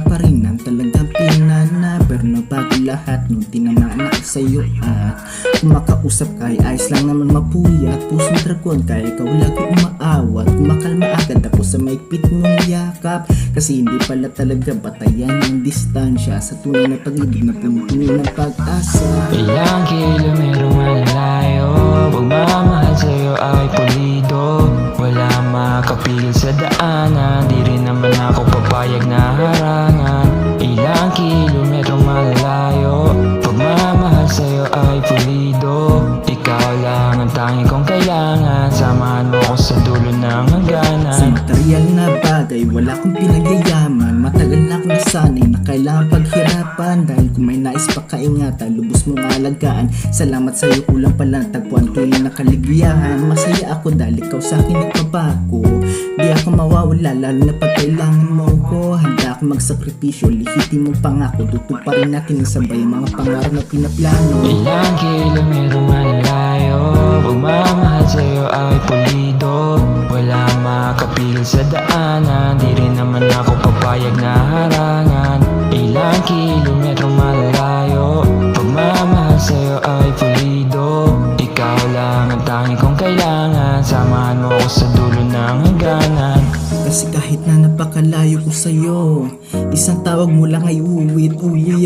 pa rin ang talagang pinana. Pero nabago lahat nung tinamaan ako sa'yo. At kumakausap ka ay ayos lang naman mapuyat. Pusong dragon kaya ikaw lagi umaawat. Kumakalma agad ako sa maigpit mong yakap. Kasi hindi pala talaga batayan ng distansya sa tunay na pag-ibig na puno-puno ng pag-asa. Ilang kilometro malalayo, pagmamahal sa'yo ay pulido. Wala makapigil sa daanan, di rin naman ako papayag na harangan. Ilang kilometro malalayo, pagmamahal sa'yo ay pulido. Ikaw lang ang tangi kong kailangan, samahan mo ako sa dulo ng hangganan. Sa material na bagay, wala kong pinagyayaman. Matagal na akong nasanay na kailangan paghirapan. Dahil kung may nais pa kaingatan, lubos mong alagaan. Salamat sa'yo, kulang pala tagpuan tuloy na kaligayahan. Masaya ako dahil ikaw sa'kin nagpabako. Di ako mawawala lalo na pag kailangan mo ko. Handa ako magsakripisyo, lihitin mong pangako. Tutuparin natin ng sabay ang mga pangarap na pinaplano. Ilang kilometro malalayo, pagmamahal sa'yo ay pulido. Wala makapigil sa daanan, di rin naman ako papayag na harangan. Ilang kilometro malalayo, pagmamahal sa'yo ay pulido. Ikaw lang ang tangi kong kailangan, samahan mo ako sa dulo ng hangganan. Kasi kahit na napakalayo ko sa'yo, isang tawag mo lang ay uuwi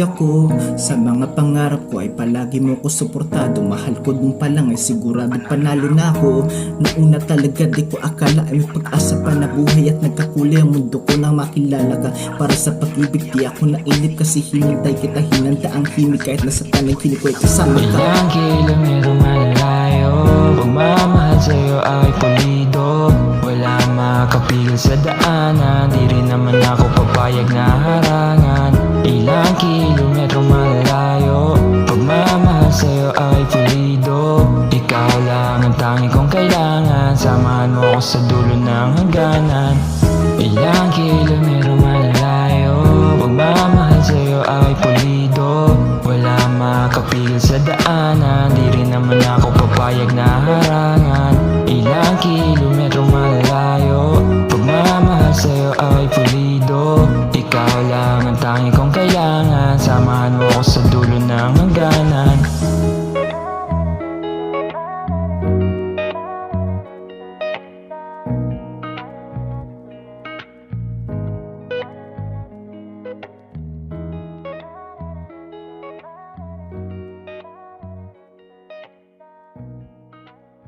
ako. Sa mga pangarap ko ay palagi mo ko suportado. Mahal ko dun pa lang ay sigurado panalo na ako. Nauna talaga di ko akala ay may pag-asa pa na buhay at nagkakulay ang mundo ko nang makilala ka. Para sa pag-ibig di ako nainip kasi hinintay kita, hinanta ang himig kahit nasa paningin ko ay kasama ka. Ilang kilometro malalayo, pagmamahal sa'yo ay pulido. Wala makapigil sa daanan, di rin naman ako papayag na harangan. Ilang kilometro malalayo, pagmamahal sa'yo ay pulido. Ikaw lang ang tangi kong kailangan, samahan mo ako sa dulo ng hangganan. Ilang kilometro malalayo, pagmamahal sa'yo ay pulido. Wala makapigil sa daanan, di rin naman ako papayag na harangan. Ilang kilometro malayo, pagmamahal sa'yo ay pulido. Ikaw lang ang tangi kong kailangan, sama